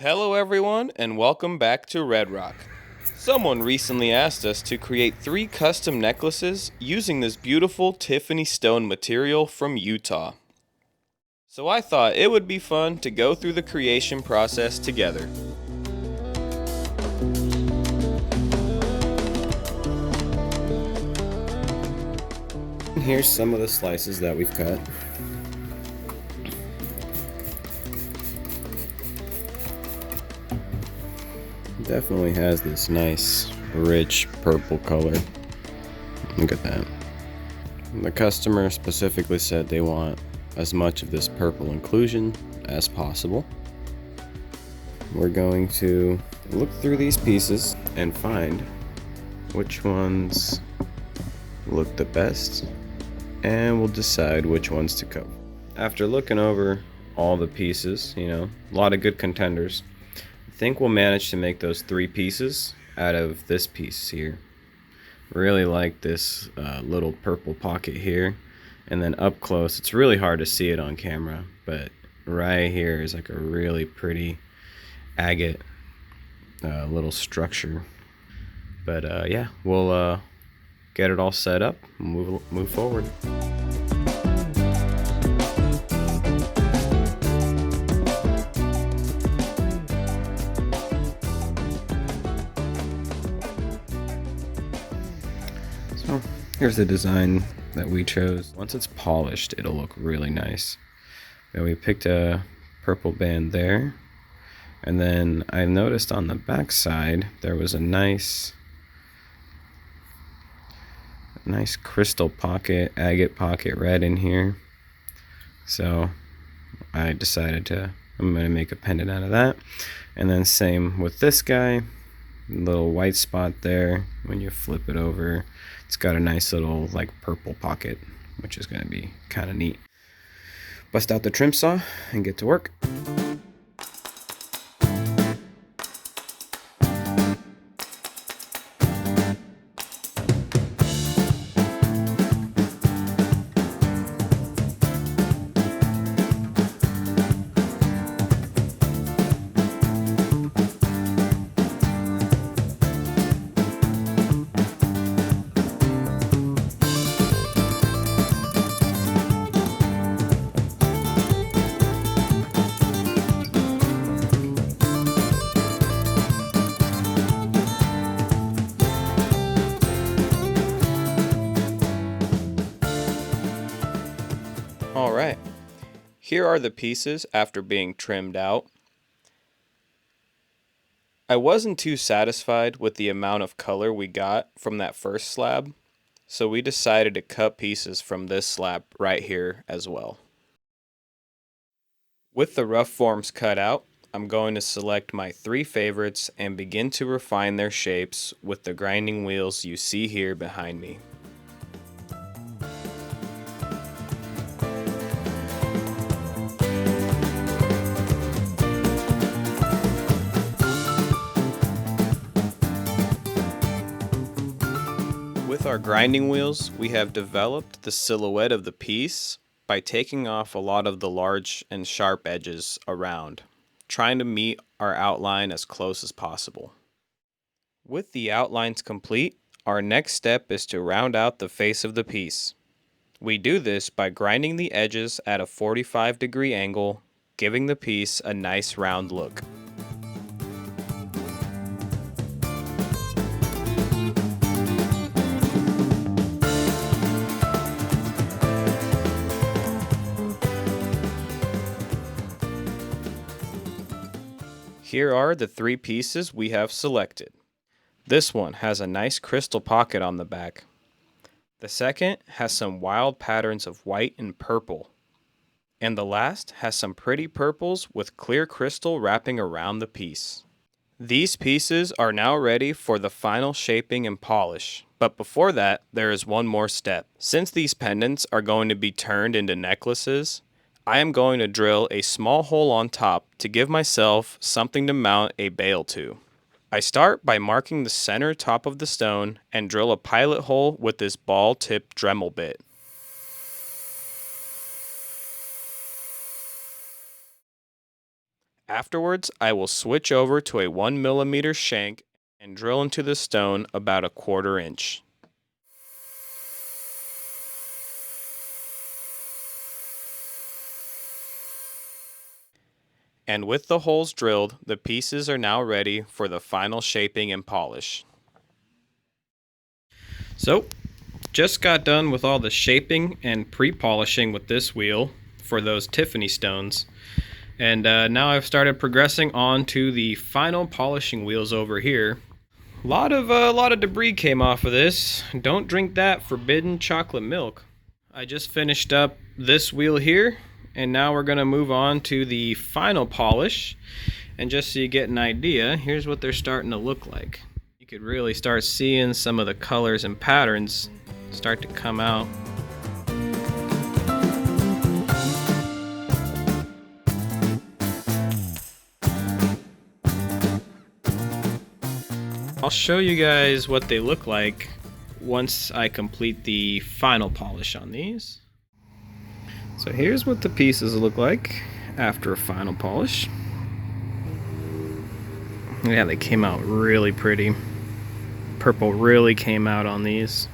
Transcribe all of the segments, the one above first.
Hello everyone and welcome back to Red Rock. Someone recently asked us to create 3 custom necklaces using this beautiful Tiffany Stone material from Utah. So I thought it would be fun to go through the creation process together. Here's some of the slices that we've cut. Definitely has this nice, rich purple color. Look at that. The customer specifically said they want as much of this purple inclusion as possible. We're going to look through these pieces and find which ones look the best, and we'll decide which ones to cut. After looking over all the pieces, a lot of good contenders, I think we'll manage to make those 3 pieces out of this piece here. Really like this little purple pocket here, and then up close, it's really hard to see it on camera, but right here is like a really pretty agate little structure. But yeah, we'll get it all set up and move forward. So here's the design that we chose. Once it's polished, it'll look really nice. And we picked a purple band there, and then I noticed on the back side there was a nice crystal pocket, agate pocket red in here. So I decided I'm gonna make a pendant out of that. And then same with this guy, little white spot there. When you flip it over, it's got a nice little like purple pocket, which is gonna be kind of neat. Bust out the trim saw and get to work. Alright, here are the pieces after being trimmed out. I wasn't too satisfied with the amount of color we got from that first slab, so we decided to cut pieces from this slab right here as well. With the rough forms cut out, I'm going to select my 3 favorites and begin to refine their shapes with the grinding wheels you see here behind me. With our grinding wheels, we have developed the silhouette of the piece by taking off a lot of the large and sharp edges around, trying to meet our outline as close as possible. With the outlines complete, our next step is to round out the face of the piece. We do this by grinding the edges at a 45-degree angle, giving the piece a nice round look. Here are the 3 pieces we have selected. This one has a nice crystal pocket on the back. The second has some wild patterns of white and purple. And the last has some pretty purples with clear crystal wrapping around the piece. These pieces are now ready for the final shaping and polish. But before that, there is one more step. Since these pendants are going to be turned into necklaces, I am going to drill a small hole on top to give myself something to mount a bail to. I start by marking the center top of the stone and drill a pilot hole with this ball-tipped Dremel bit. Afterwards, I will switch over to a 1 mm shank and drill into the stone about a 1/4 inch. And with the holes drilled, the pieces are now ready for the final shaping and polish. So, just got done with all the shaping and pre-polishing with this wheel for those Tiffany stones. And now I've started progressing on to the final polishing wheels over here. A lot of debris came off of this. Don't drink that forbidden chocolate milk. I just finished up this wheel here, and now we're gonna move on to the final polish. And just so you get an idea, here's what they're starting to look like. You could really start seeing some of the colors and patterns start to come out. I'll show you guys what they look like once I complete the final polish on these. So here's what the pieces look like after a final polish. Yeah, they came out really pretty. Purple really came out on these.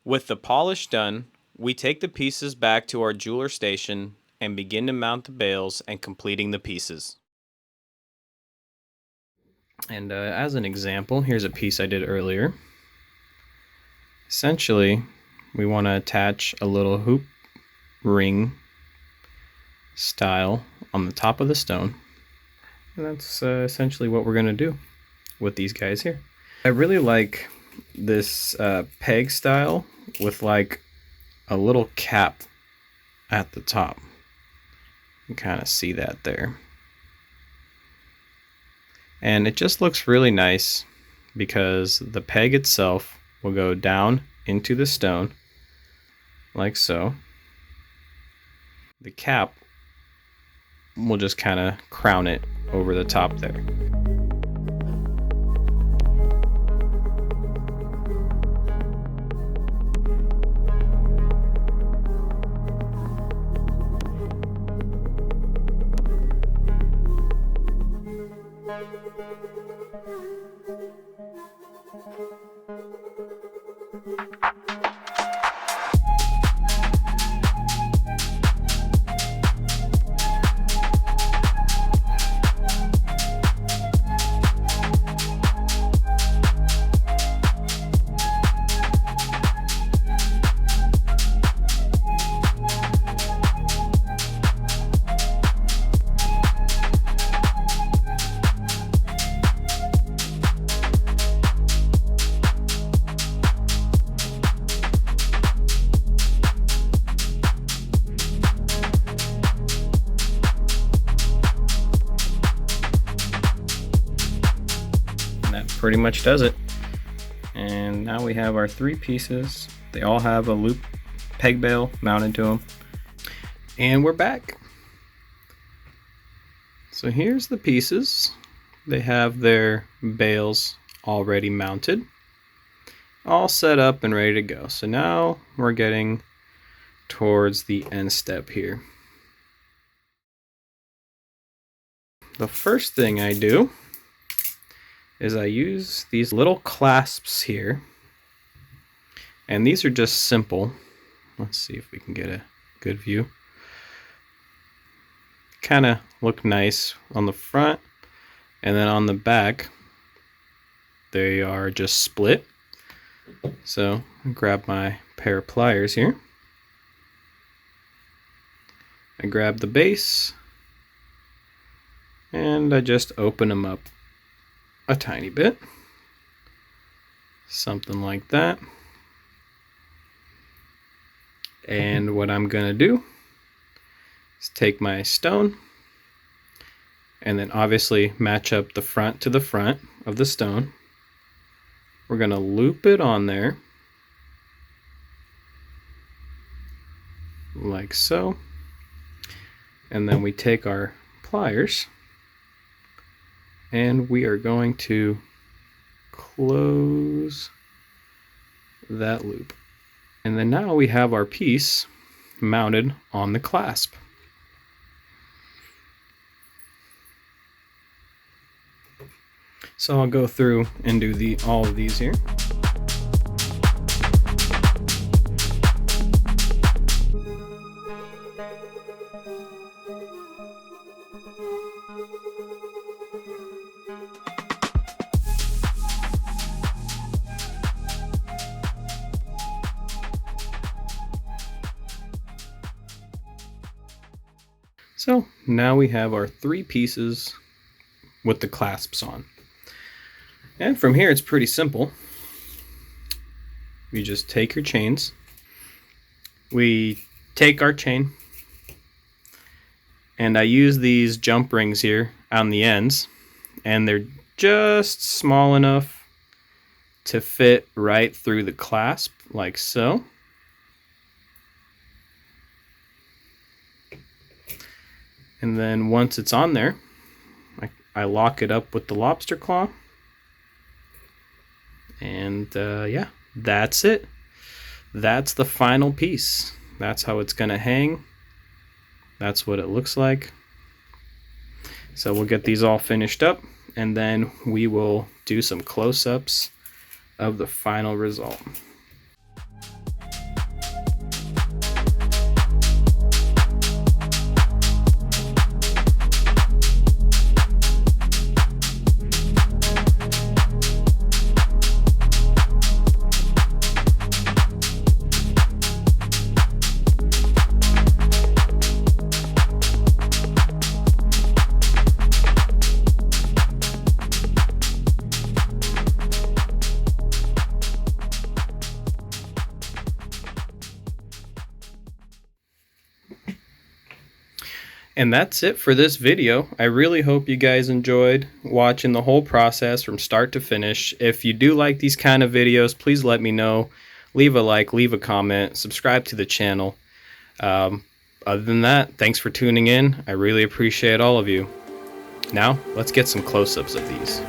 With the polish done, we take the pieces back to our jeweler station and begin to mount the bales and completing the pieces. And as an example, here's a piece I did earlier. Essentially, we want to attach a little hoop ring style on the top of the stone. And that's essentially what we're going to do with these guys here. I really like this peg style with like a little cap at the top. You can kind of see that there. And it just looks really nice because the peg itself will go down into the stone like so. The cap will just kind of crown it over the top there. Pretty much does it. And now we have our 3 pieces. They all have a loop peg bale mounted to them. And we're back. So here's the pieces. They have their bales already mounted, all set up and ready to go. So now we're getting towards the end step here. The first thing I do is I use these little clasps here, and these are just simple. Let's see if we can get a good view. Kind of look nice on the front, and then on the back they are just split. So I grab my pair of pliers here, I grab the base, and I just open them up a tiny bit, something like that. And what I'm gonna do is take my stone and then obviously match up the front to the front of the stone. We're gonna loop it on there like so, and then we take our pliers and we are going to close that loop. And then now we have our piece mounted on the clasp. So I'll go through and do all of these here. So now we have our 3 pieces with the clasps on. And from here it's pretty simple. You just take your chains. We take our chain, and I use these jump rings here on the ends, and they're just small enough to fit right through the clasp like so. And then once it's on there, I lock it up with the lobster claw. And yeah, that's it. That's the final piece. That's how it's going to hang. That's what it looks like. So we'll get these all finished up, and then we will do some close-ups of the final result. And that's it for this video. I really hope you guys enjoyed watching the whole process from start to finish. If you do like these kind of videos, please let me know. Leave a like, leave a comment, subscribe to the channel. Other than that, thanks for tuning in. I really appreciate all of you. Now, let's get some close-ups of these.